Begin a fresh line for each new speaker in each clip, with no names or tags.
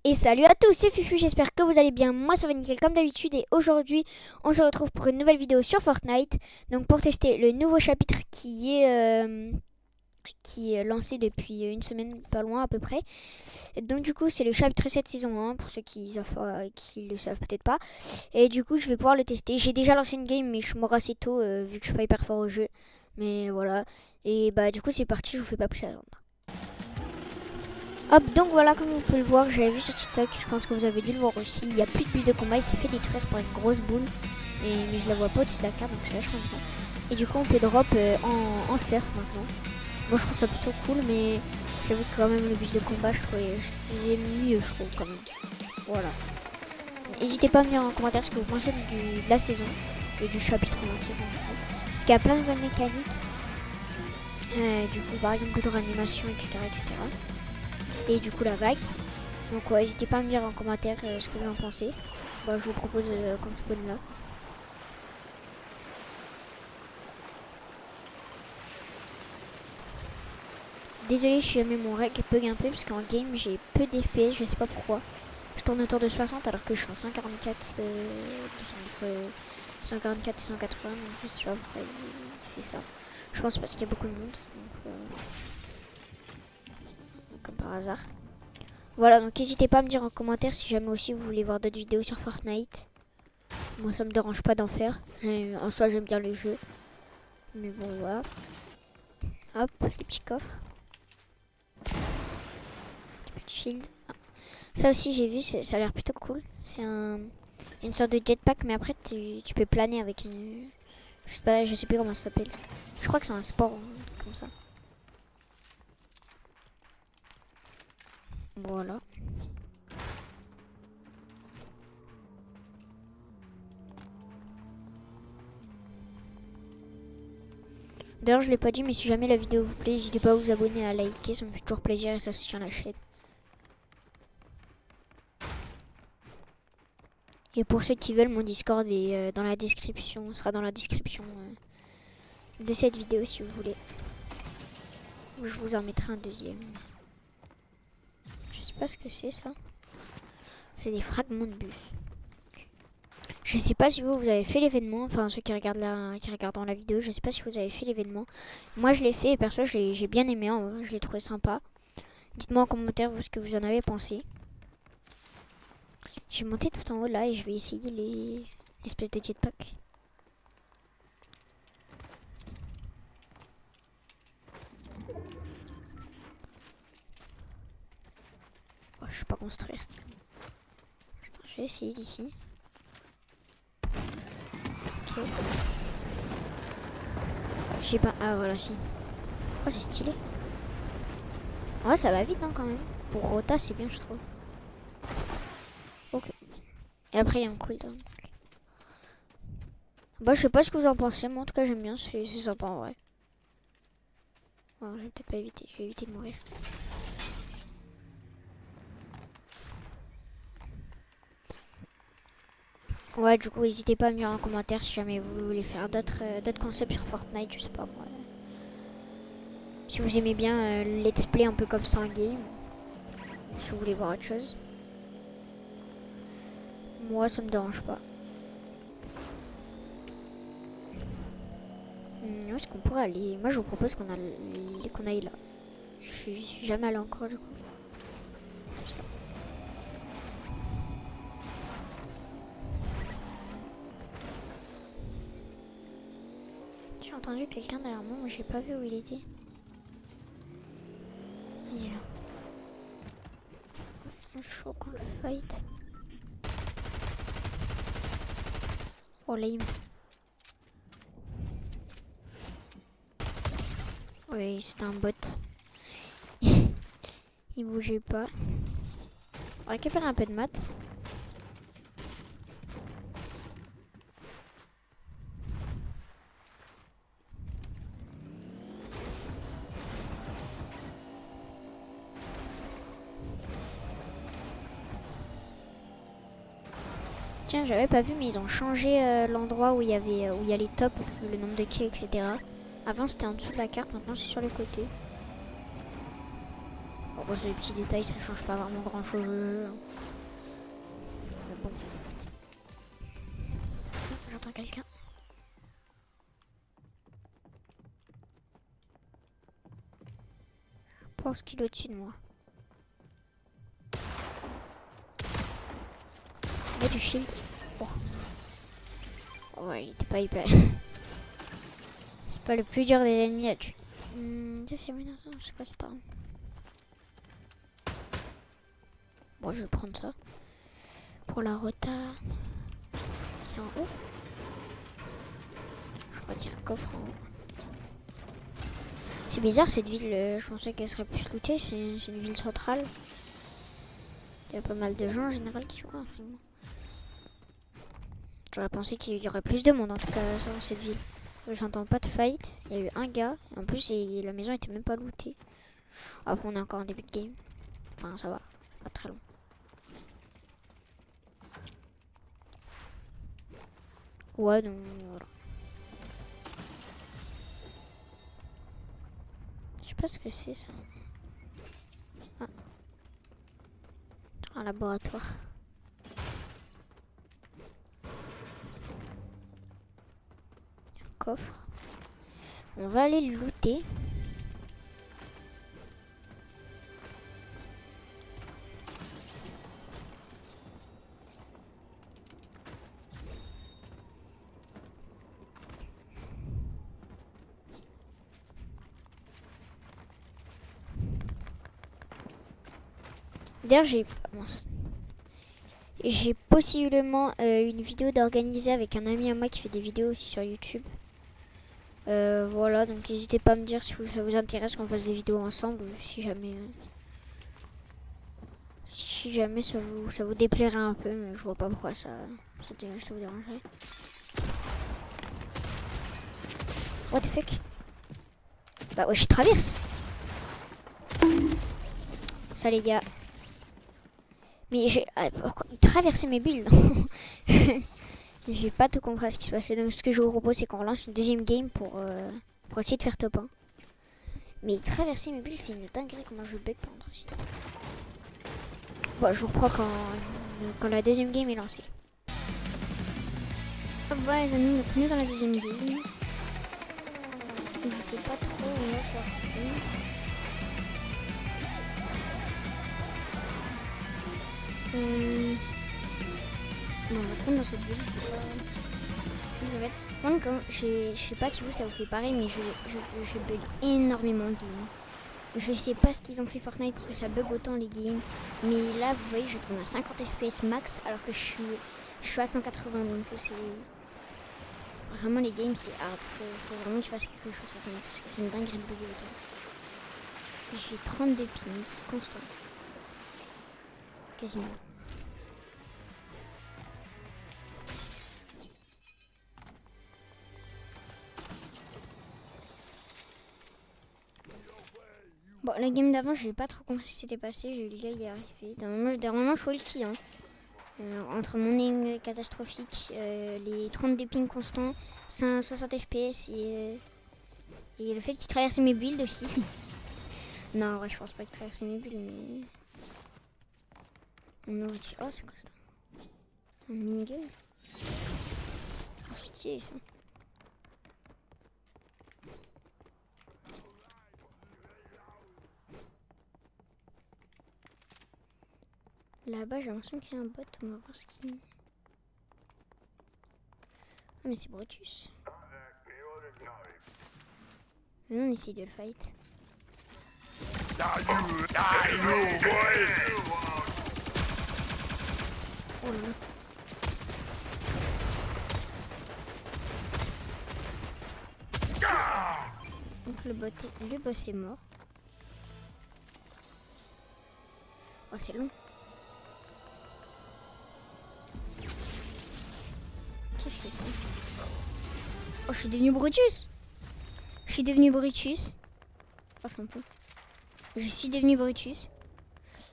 Et salut à tous, c'est Fufu, j'espère que vous allez bien, moi ça va nickel comme d'habitude et aujourd'hui on se retrouve pour une nouvelle vidéo sur Fortnite. Donc pour tester le nouveau chapitre qui est lancé depuis une semaine, pas loin à peu près. Et donc du coup c'est le chapitre 7 saison 1 pour ceux qui le savent peut-être pas. Et du coup je vais pouvoir le tester, j'ai déjà lancé une game mais je mors assez tôt vu que je suis pas hyper fort au jeu. Mais voilà, et bah du coup c'est parti, je vous fais pas plus attendre. Hop, donc voilà, comme vous pouvez le voir, j'avais vu sur TikTok, je pense que vous avez dû le voir aussi, il n'y a plus de bus de combat, il s'est fait détruire par une grosse boule, mais je la vois pas au-dessus de la carte, donc c'est vachement bien. Et du coup, on peut drop en surf maintenant. Moi, je trouve ça plutôt cool, mais j'avoue que quand même le bus de combat, c'est mieux, je trouve, quand même. Voilà. N'hésitez pas à me dire en commentaire ce que vous pensez de la saison et du chapitre en entier, parce qu'il y a plein de nouvelles mécaniques, du coup, par exemple, de réanimation, etc., etc. Et du coup la vague. Donc ouais, n'hésitez pas à me dire en commentaire ce que vous en pensez. Bah, je vous propose qu'on spawn là. Désolé, je suis jamais mon rec bug un peu parce qu'en game j'ai peu d'FPS, je sais pas pourquoi. Je tourne autour de 60 alors que je suis en 144, 144 et 180, donc je sais pas pourquoi il fait ça. Je pense parce qu'il y a beaucoup de monde, donc, comme par hasard. Voilà, donc n'hésitez pas à me dire en commentaire si jamais aussi vous voulez voir d'autres vidéos sur Fortnite. Moi ça me dérange pas d'en faire. En soi j'aime bien les jeux. Mais bon voilà. Hop, les petits coffres. Petit shield. Ah. Ça aussi j'ai vu, ça a l'air plutôt cool. C'est une sorte de jetpack mais après tu peux planer avec une... je sais plus comment ça s'appelle. Je crois que c'est un sport comme ça. Voilà. D'ailleurs je l'ai pas dit mais si jamais la vidéo vous plaît, n'hésitez pas à vous abonner, à liker, ça me fait toujours plaisir et ça soutient la chaîne. Et pour ceux qui veulent, mon Discord est dans la description, sera dans la description de cette vidéo si vous voulez. Je vous en mettrai un deuxième. Je sais pas ce que c'est ça. C'est des fragments de bus. Je sais pas si vous avez fait l'événement, enfin ceux qui regardent dans la vidéo, je sais pas si vous avez fait l'événement. Moi je l'ai fait et perso j'ai bien aimé, je l'ai trouvé sympa. Dites-moi en commentaire vous ce que vous en avez pensé. Je vais monter tout en haut là et je vais essayer l'espèce de jetpack. Oh, je sais pas construire. Attends, je vais essayer d'ici. Ok. J'ai pas... Ah voilà si. Oh c'est stylé. Ouais ça va vite hein, quand même. Pour Rota c'est bien je trouve. Ok. Et après il y a un cooldown. Bah je sais pas ce que vous en pensez, moi en tout cas j'aime bien, c'est sympa en vrai. Bon, je vais peut-être pas éviter, je vais éviter de mourir. Ouais du coup n'hésitez pas à me dire en commentaire si jamais vous voulez faire d'autres concepts sur Fortnite, je sais pas moi. Si vous aimez bien let's play un peu comme ça en game. Si vous voulez voir autre chose. Moi ça me dérange pas. Où est-ce qu'on pourrait aller? Moi je vous propose qu'on aille là. Je suis jamais allé encore du coup. J'ai entendu quelqu'un derrière moi, mais j'ai pas vu où il était. Il est là. Je crois qu'on le fight. Oh lame. Oui, c'était un bot. Il bougeait pas. On récupère un peu de maths. Tiens, j'avais pas vu, mais ils ont changé l'endroit où il y a les tops, le nombre de kills, etc. Avant c'était en dessous de la carte, maintenant c'est sur les côtés. Oh. Bon, c'est des petits détails, ça change pas vraiment grand chose. Mais bon. J'entends quelqu'un. Je pense qu'il est au-dessus de moi. Il y a du shield. Oh. Ouais, il était pas hyper. C'est pas le plus dur des ennemis à tuer. C'est quoi cette arme? Bon, je vais prendre ça. Pour la rota. C'est en haut. Je crois qu'il y a un coffre en haut. C'est bizarre cette ville, je pensais qu'elle serait plus lootée, c'est une ville centrale. Il y a pas mal de gens en général qui jouent. J'aurais pensé qu'il y aurait plus de monde en tout cas dans cette ville. J'entends pas de fight, il y a eu un gars, et en plus la maison était même pas lootée. Après on est encore en début de game. Enfin ça va, pas très long. Ouais donc voilà. Je sais pas ce que c'est ça. Ah. Un laboratoire. Un coffre. On va aller le looter. D'ailleurs, j'ai possiblement une vidéo d'organiser avec un ami à moi qui fait des vidéos aussi sur YouTube. Voilà, donc n'hésitez pas à me dire si ça vous intéresse qu'on fasse des vidéos ensemble ou si jamais ça vous déplairait un peu, mais je vois pas pourquoi ça vous dérangerait. What the fuck? Bah ouais, je traverse. Ça les gars. Mais pourquoi il traversait mes builds? J'ai pas tout compris à ce qui se passait. Donc ce que je vous propose c'est qu'on relance une deuxième game pour essayer de faire top 1. Mais il traversait mes builds, c'est une dinguerie comment je bug pendant aussi. Bon, je vous reprends quand la deuxième game est lancée. Hop, voilà les amis, donc on est dans la deuxième game. Je sais pas trop où on va pouvoir se faire. Non, on va se prendre dans cette ville. Donc, je sais pas si ça vous fait pareil, mais je bug énormément de games. Je sais pas ce qu'ils ont fait Fortnite pour que ça bug autant les games. Mais là, vous voyez, je tourne à 50 FPS max alors que je suis à 180. Donc, c'est. Vraiment, les games, c'est hard. Faut vraiment qu'ils fassent quelque chose Fortnite parce que c'est une dinguerie de bugger autant. J'ai 32 ping constant. Quasiment. Bon, la game d'avant, je n'ai pas trop compris ce qui s'était passé. J'ai eu le gars y arriver. Normalement, je suis ulti. Hein. Entre mon aim catastrophique, les 32 pings constants, 60 FPS et le fait qu'il traversait mes builds aussi. Non, en vrai, je pense pas qu'il traversait mes builds, mais. Oh, c'est quoi ça? Un minigun? C'est stylé ça. Là-bas, j'ai l'impression qu'il y a un bot. On va voir ce qu'il. Ah, mais c'est Brutus. Maintenant, on essaye de le fight. Oh là là. Donc le boss est mort. Oh, c'est long. Qu'est-ce que c'est? Oh, je suis devenu Brutus. Je suis devenu Brutus. Oh, c'est un peu. Je suis devenu Brutus.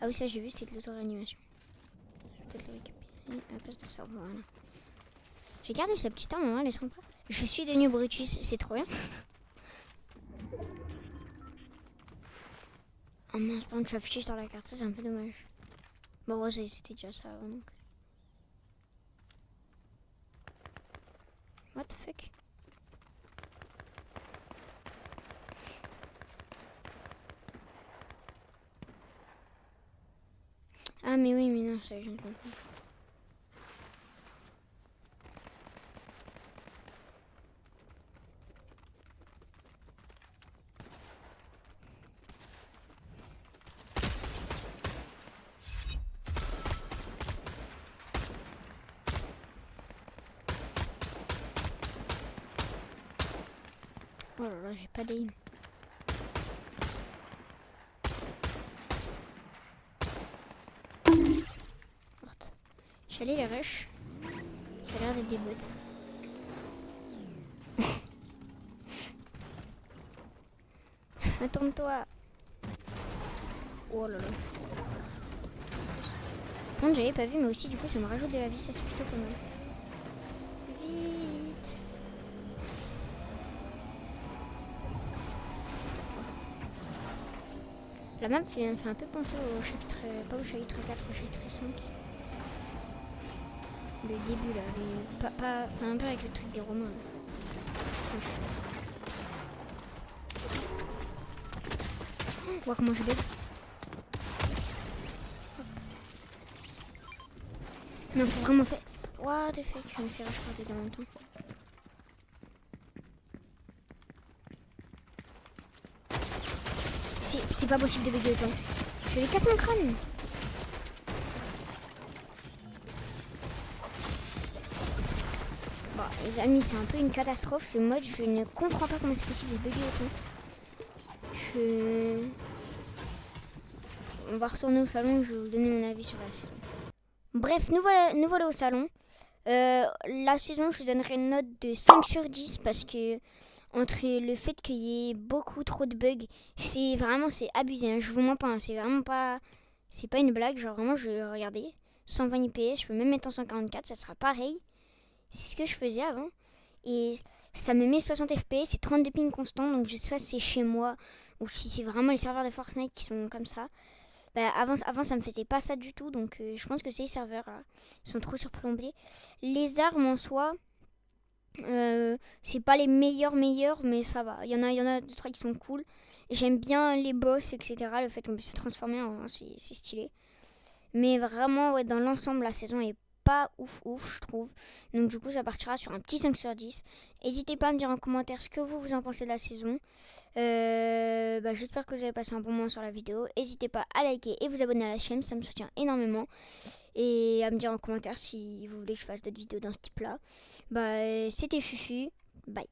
Ah oui, ça j'ai vu, c'était de l'auto-réanimation. Je vais peut-être le récupérer à la place de ça. Voilà. J'ai gardé sa petite arme, hein, elle est sympa. Je suis devenu Brutus, c'est trop bien. Oh mince, par contre, je suis affiché sur la carte, ça c'est un peu dommage. Bon, ouais, c'était déjà ça avant donc. What the fuck? Ah, mais oui, mais non, ça, je viens de comprendre. Oh là là, j'ai pas d'aim. Je suis allé les rush. Ça a l'air d'être des bots. Attends-toi. Oh là là. Non, j'avais pas vu, mais aussi du coup ça me rajoute de la vie, ça c'est plutôt pas mal. Vite. La map fait un peu penser au chapitre, pas au chapitre 4, au chapitre 5. Le début là, un peu avec le truc des Romains. Voir comment je bug. Non, faut vraiment faire. What the fuck, je vais me faire racheter dans longtemps. C'est pas possible de bugger autant. Je vais lui casser mon crâne. Bon, les amis, c'est un peu une catastrophe ce mode. Je ne comprends pas comment c'est possible de bugger autant. On va retourner au salon, je vais vous donner mon avis sur la saison. Bref, nous voilà au salon. La saison, je donnerai une note de 5 sur 10 parce que entre le fait qu'il y ait beaucoup trop de bugs, c'est abusé, hein, je vous mens pas, hein, c'est pas une blague, genre vraiment, regardez, 120 IPS, je peux même mettre en 144, ça sera pareil, c'est ce que je faisais avant, et ça me met 60 FPS et 32 ping constants, donc je sais pas si c'est chez moi, ou si c'est vraiment les serveurs de Fortnite qui sont comme ça. Bah, avant ça me faisait pas ça du tout, donc je pense que c'est les serveurs là, ils sont trop surplombés. Les armes en soi, c'est pas les meilleurs, mais ça va. Il y en a 2-3 qui sont cool. J'aime bien les boss, etc. Le fait qu'on puisse se transformer, c'est stylé. Mais vraiment, ouais, dans l'ensemble, la saison est pas ouf, je trouve. Donc du coup, ça partira sur un petit 5 sur 10. N'hésitez pas à me dire en commentaire ce que vous en pensez de la saison. J'espère que vous avez passé un bon moment sur la vidéo. N'hésitez pas à liker et vous abonner à la chaîne, ça me soutient énormément. Et à me dire en commentaire si vous voulez que je fasse d'autres vidéos dans ce type là. C'était Fufu, bye.